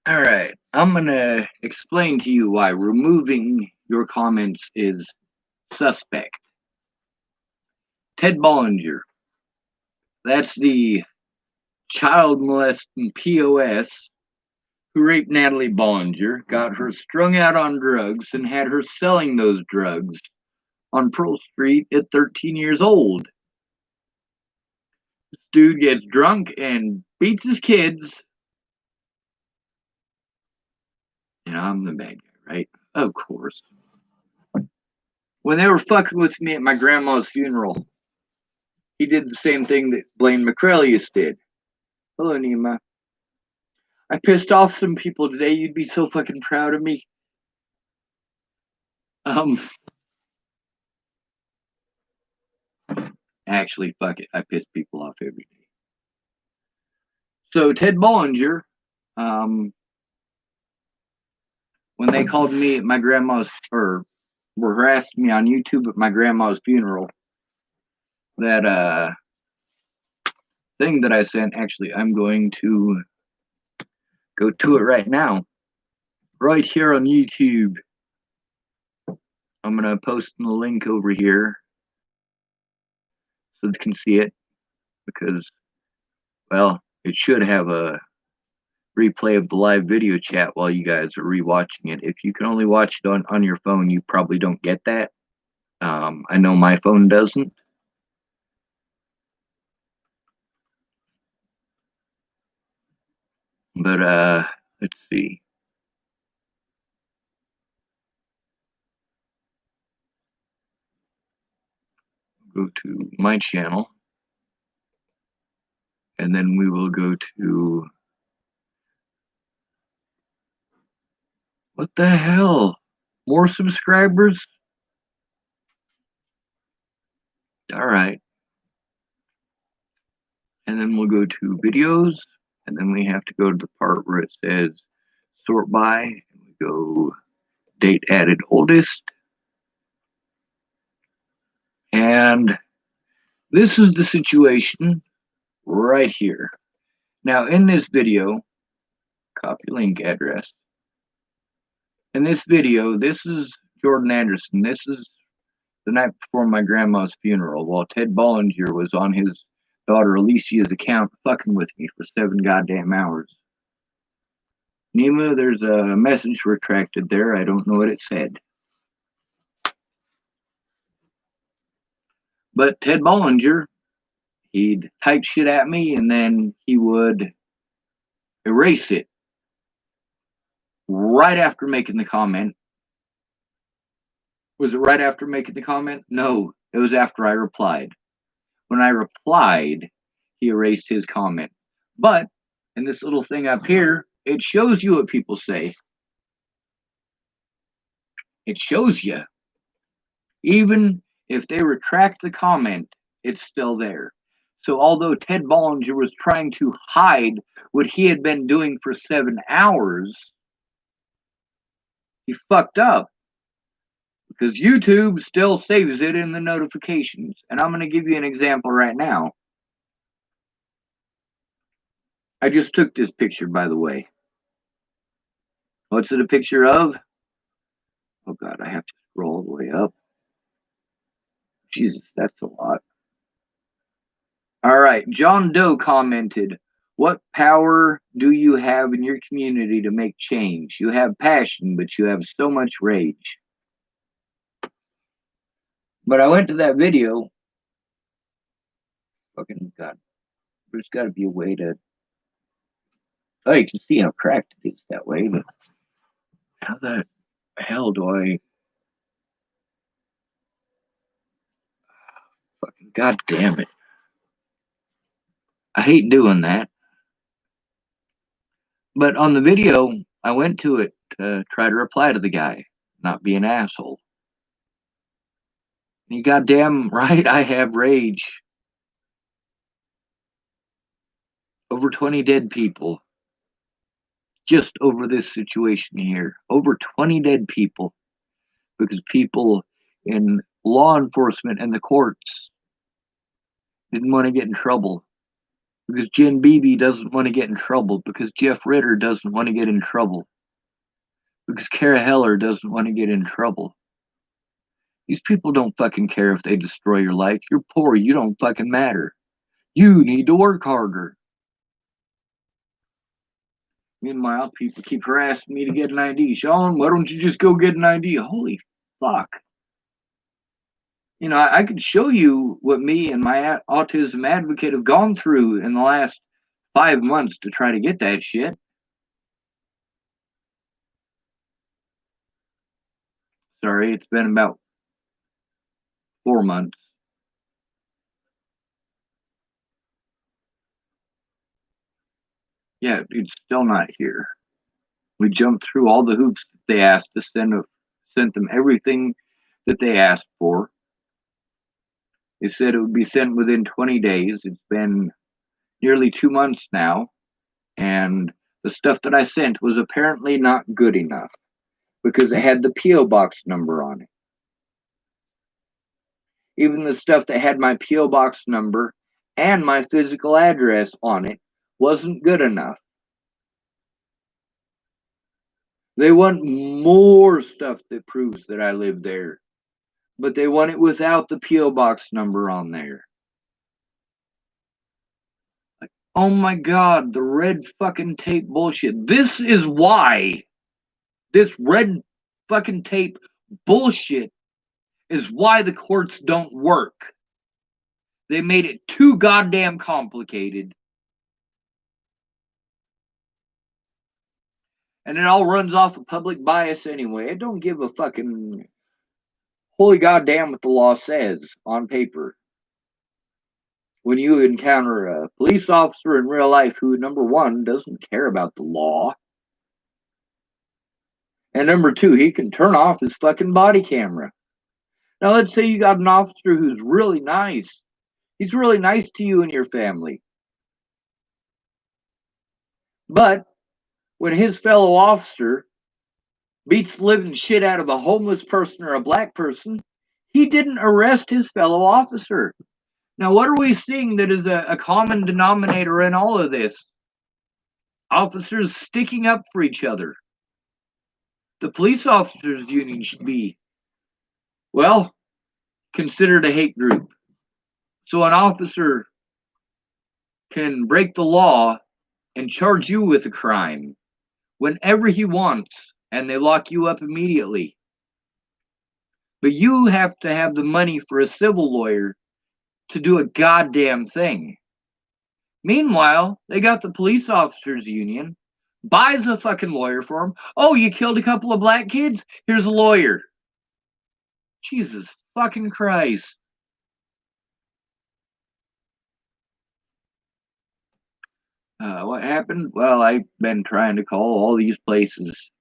All right, I'm gonna explain to you why removing your comments is suspect. Ted Bollinger, that's the child molesting POS who raped Natalie Bollinger, got her strung out on drugs, and had her selling those drugs on Pearl Street at 13 years old. This dude gets drunk and beats his kids, and I'm the bad guy, right? Of course. When they were fucking with me at my grandma's funeral, he did the same thing that Blaine McCrelius did. Hello, Nima. I pissed off some people today. You'd be so fucking proud of me. Um, Actually, fuck it. I piss people off every day. So Ted Bollinger, um, when they called me at my grandma's, or were harassing me on YouTube at my grandma's funeral, that thing that I sent, actually, I'm going to go to it right now, right here on YouTube. I'm gonna post the link over here so you can see it, because, well, it should have a replay of the live video chat while you guys are rewatching it. If you can only watch it on your phone, you probably don't get that. I know my phone doesn't. But let's see. Go to my channel, and then we will go to, what the hell? More subscribers? All right. And then we'll go to videos, and then we have to go to the part where it says sort by, and we go date added oldest. And this is the situation right here. Now, in this video, copy link address. In this video, this is Jordan Anderson. This is the night before my grandma's funeral, while Ted Bollinger was on his daughter Alicia's account fucking with me for 7 goddamn hours. Nima, there's a message retracted there. I don't know what it said. But Ted Bollinger, he'd type shit at me and then he would erase it right after making the comment. Was it right after making the comment? No, it was after I replied. When I replied, he erased his comment. But in this little thing up here, it shows you what people say. It shows you. Even if they retract the comment, it's still there. So although Ted Bollinger was trying to hide what he had been doing for 7 hours, he fucked up, because YouTube still saves it in the notifications. And I'm going to give you an example right now. I just took this picture, by the way. What's it a picture of? Oh God, I have to scroll all the way up. Jesus, that's a lot. All right, John Doe commented, "What power do you have in your community to make change? You have passion, but you have so much rage." But I went to that video. Fucking God, there's got to be a way to. Oh, you can see how cracked it is that way, but how the hell do I? Fucking God damn it! I hate doing that. But on the video, I went to it to try to reply to the guy, not be an asshole. You goddamn right, I have rage. Over 20 dead people just over this situation here. Over 20 dead people because people in law enforcement and the courts didn't want to get in trouble. Because Jen Beebe doesn't want to get in trouble. Because Jeff Ritter doesn't want to get in trouble. Because Kara Heller doesn't want to get in trouble. These people don't fucking care if they destroy your life. You're poor. You don't fucking matter. You need to work harder. Meanwhile, people keep harassing me to get an ID. Sean, why don't you just go get an ID? Holy fuck. You know, I could show you what me and my autism advocate have gone through in the last 5 months to try to get that shit. Sorry, it's been about 4 months. Yeah, it's still not here. We jumped through all the hoops that they asked to sent them everything that they asked for. They said it would be sent within 20 days. It's been nearly 2 months now, and the stuff that I sent was apparently not good enough because it had the P.O. box number on it. Even the stuff that had my P.O. box number and my physical address on it wasn't good enough. They want more stuff that proves that I live there, but they want it without the P.O. box number on there. Like, oh my god, the red fucking tape bullshit. This is why this red fucking tape bullshit is why the courts don't work. They made it too goddamn complicated. And it all runs off of public bias anyway. It don't give a fucking holy goddamn what the law says on paper. When you encounter a police officer in real life who, number one, doesn't care about the law, and number two, he can turn off his fucking body camera. Now, let's say you got an officer who's really nice. He's really nice to you and your family. But when his fellow officer beats the living shit out of a homeless person or a black person, he didn't arrest his fellow officer. Now, what are we seeing that is a common denominator in all of this? Officers sticking up for each other. The police officers union should be, well, considered a hate group. So an officer can break the law and charge you with a crime whenever he wants, and they lock you up immediately. But you have to have the money for a civil lawyer to do a goddamn thing. Meanwhile, they got the police officers union, buys a fucking lawyer for him. Oh, you killed a couple of black kids? Here's a lawyer. Jesus fucking Christ. What happened? Well, I've been trying to call all these places.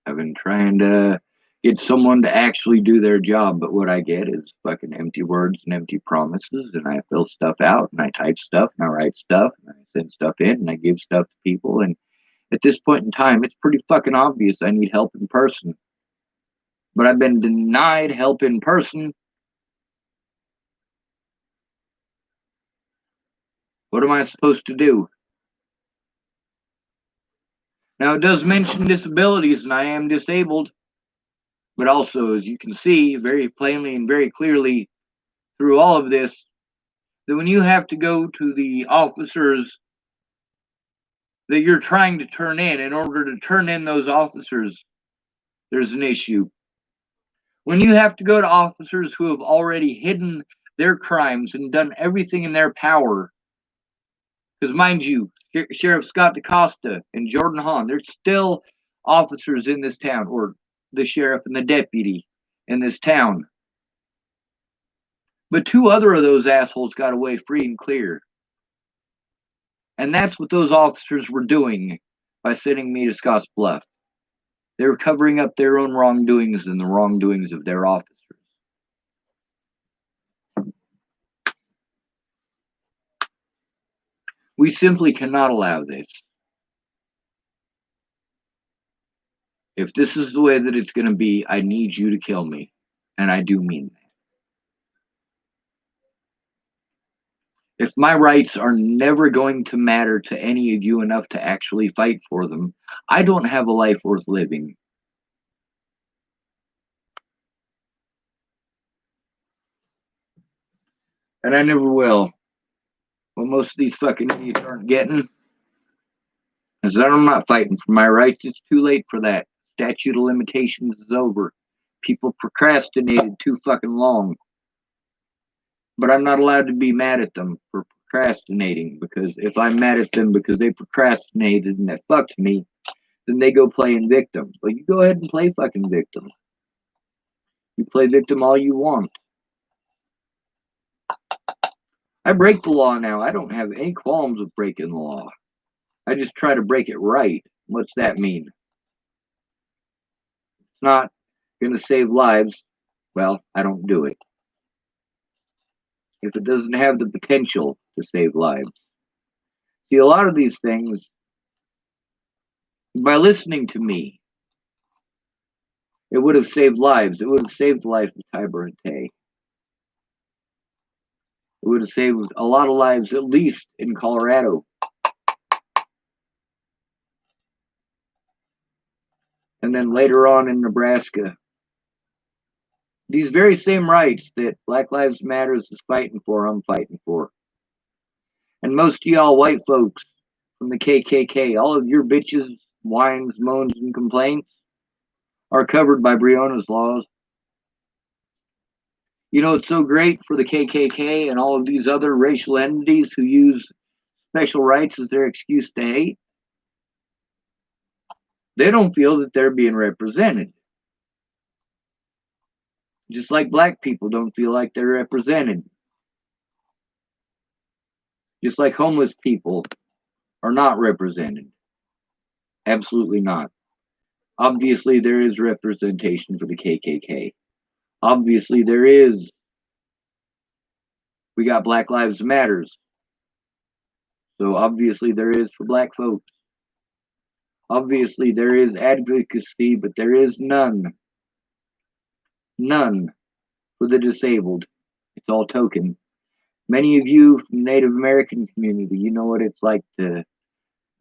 I've been trying to get someone to actually do their job, but what I get is fucking empty words and empty promises, and I fill stuff out, and I type stuff, and I write stuff, and I send stuff in, and I give stuff to people, and at this point in time, it's pretty fucking obvious I need help in person. But I've been denied help in person. What am I supposed to do? Now, it does mention disabilities, and I am disabled, but also, as you can see very plainly and very clearly through all of this, that when you have to go to the officers that you're trying to turn in order to turn in those officers, there's an issue. When you have to go to officers who have already hidden their crimes and done everything in their power, because mind you, Sheriff Scott DaCosta and Jordan Hahn, they're still officers in this town, or the sheriff and the deputy in this town. But two other of those assholes got away free and clear. And that's what those officers were doing by sending me to Scotts Bluff. They were covering up their own wrongdoings and the wrongdoings of their officers. We simply cannot allow this. If this is the way that it's going to be, I need you to kill me. And I do mean that. If my rights are never going to matter to any of you enough to actually fight for them, I don't have a life worth living. And I never will. What most of these fucking idiots aren't getting is that I'm not fighting for my rights. It's too late for that. Statute of limitations is over. People procrastinated too fucking long. But I'm not allowed to be mad at them for procrastinating, because if I'm mad at them because they procrastinated and they fucked me, then they go playing victim. But you go ahead and play fucking victim. You play victim all you want. I break the law now. I don't have any qualms with breaking the law. I just try to break it right. What's that mean? It's not going to save lives. Well, I don't do it. If it doesn't have the potential to save lives. See, a lot of these things, by listening to me, it would have saved lives. It would have saved the life of Tiber and Tay. It would have saved a lot of lives, at least in Colorado. And then later on in Nebraska. These very same rights that Black Lives Matters is fighting for, I'm fighting for. And most of y'all white folks from the KKK, all of your bitches, whines, moans, and complaints are covered by Breonna's laws. You know, it's so great for the KKK and all of these other racial entities who use special rights as their excuse to hate. They don't feel that they're being represented. Just like black people don't feel like they're represented. Just like homeless people are not represented. Absolutely not. Obviously, there is representation for the KKK. Obviously, there is. We got Black Lives Matters. So obviously, there is for black folks. Obviously, there is advocacy, but there is none. None for the disabled. It's all token. Many of you from the Native American community, you know what it's like to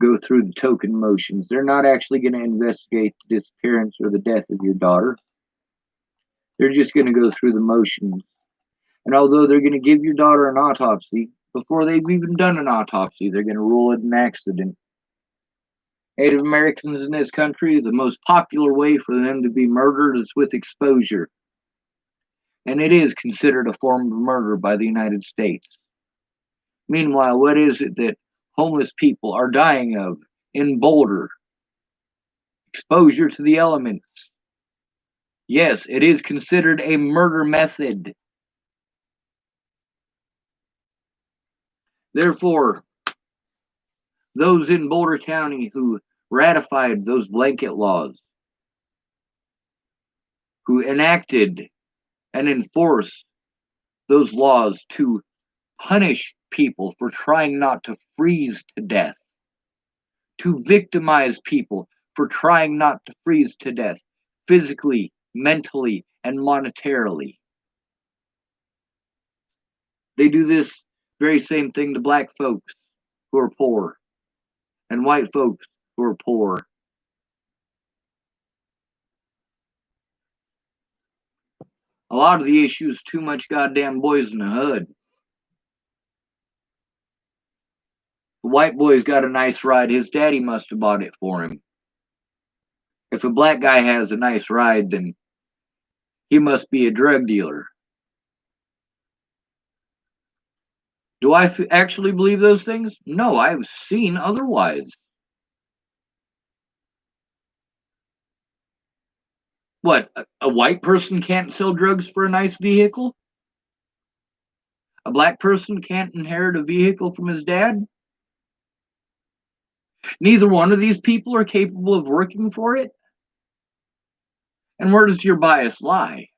go through the token motions. They're not actually going to investigate the disappearance or the death of your daughter. They're just going to go through the motions. And although they're going to give your daughter an autopsy, before they've even done an autopsy, they're going to rule it an accident. Native Americans in this country, the most popular way for them to be murdered is with exposure. And it is considered a form of murder by the United States. Meanwhile, what is it that homeless people are dying of in Boulder? Exposure to the elements. Yes, it is considered a murder method. Therefore, those in Boulder County who ratified those blanket laws, who enacted and enforced those laws to punish people for trying not to freeze to death, to victimize people for trying not to freeze to death, physically, mentally, and monetarily. They do this very same thing to black folks who are poor and white folks who are poor. A lot of the issue is too much goddamn boys in the hood. The white boy's got a nice ride. His daddy must have bought it for him. If a black guy has a nice ride, then he must be a drug dealer. Do I actually believe those things? No, I've seen otherwise. What, a white person can't sell drugs for a nice vehicle? A black person can't inherit a vehicle from his dad? Neither one of these people are capable of working for it? And where does your bias lie?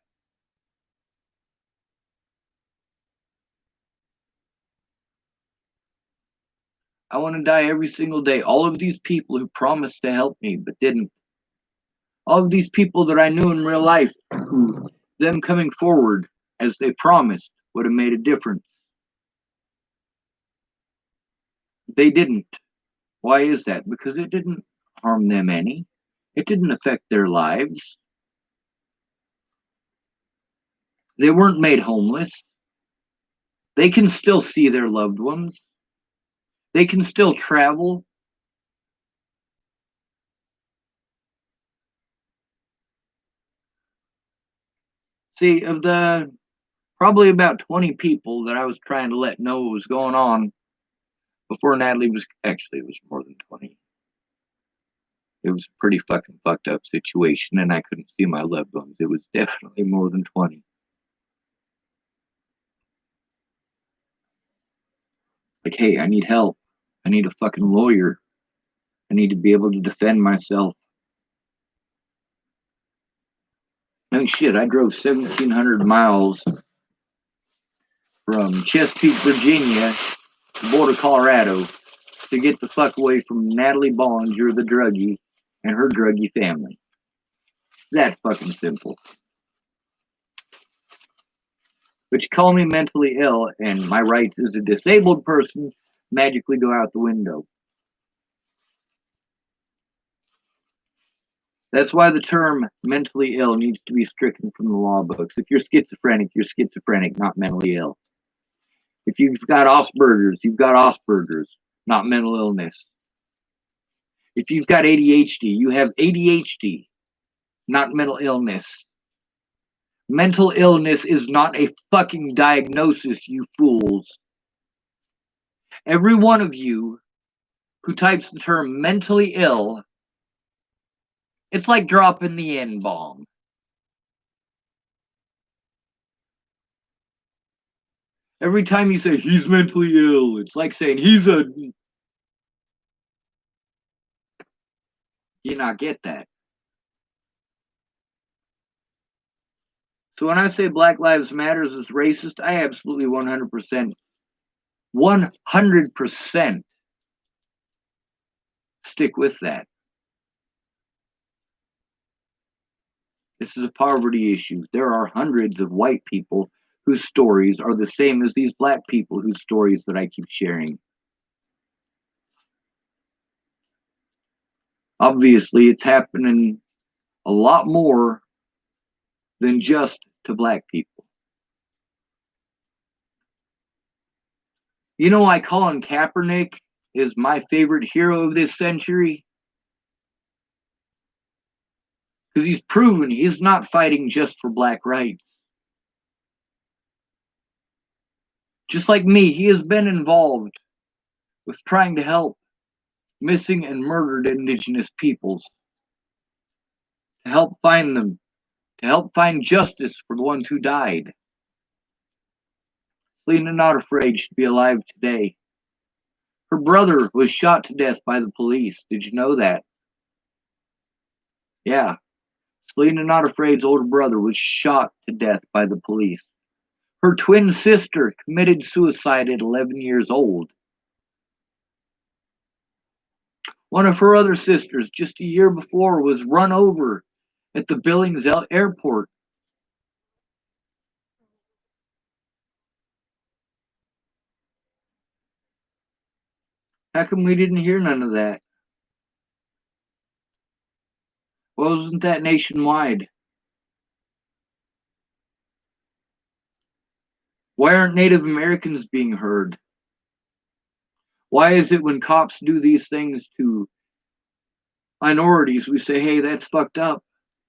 I want to die every single day. All of these people who promised to help me but didn't. All of these people that I knew in real life, who them coming forward as they promised would have made a difference. They didn't. Why is that? Because it didn't harm them any. It didn't affect their lives. They weren't made homeless. They can still see their loved ones. They can still travel. See, of the probably about 20 people that I was trying to let know what was going on before Natalie was actually, it was more than 20. It was a pretty fucking fucked up situation, and I couldn't see my loved ones. It was definitely more than 20. Like, hey, I need help. I need a fucking lawyer. I need to be able to defend myself. No shit, I drove 1,700 miles from Chesapeake, Virginia to Boulder, Colorado to get the fuck away from Natalie Bollinger, the druggie, and her druggie family. That's fucking simple. But you call me mentally ill, and my rights as a disabled person magically go out the window. That's why the term mentally ill needs to be stricken from the law books. If you're schizophrenic, not mentally ill. If you've got Asperger's, you've got Asperger's, not mental illness. If you've got ADHD, you have ADHD, not mental illness. Mental illness is not a fucking diagnosis, you fools. Every one of you who types the term mentally ill, it's like dropping the N-bomb. Every time you say he's mentally ill, it's like saying he's a... You not get that. So when I say Black Lives Matters is racist, I absolutely 100% stick with that. This is a poverty issue. There are hundreds of white people whose stories are the same as these black people whose stories that I keep sharing. Obviously, it's happening a lot more than just to black people. You know why Colin Kaepernick is my favorite hero of this century? Because he's proven he's not fighting just for black rights. Just like me, he has been involved with trying to help missing and murdered Indigenous peoples, to help find them, to help find justice for the ones who died. Selena Not Afraid should be alive today. Her brother was shot to death by the police. Did you know that? Yeah. Selena Not Afraid's older brother was shot to death by the police. Her twin sister committed suicide at 11 years old. One of her other sisters, just a year before, was run over at the Billings airport. How come we didn't hear none of that? Well, wasn't that nationwide? Why aren't Native Americans being heard? Why is it when cops do these things to minorities, we say, hey, that's fucked up.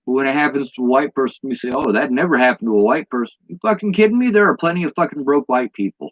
But when it happens to a white person, we say, oh, that never happened to a white person. You fucking kidding me? There are plenty of fucking broke white people.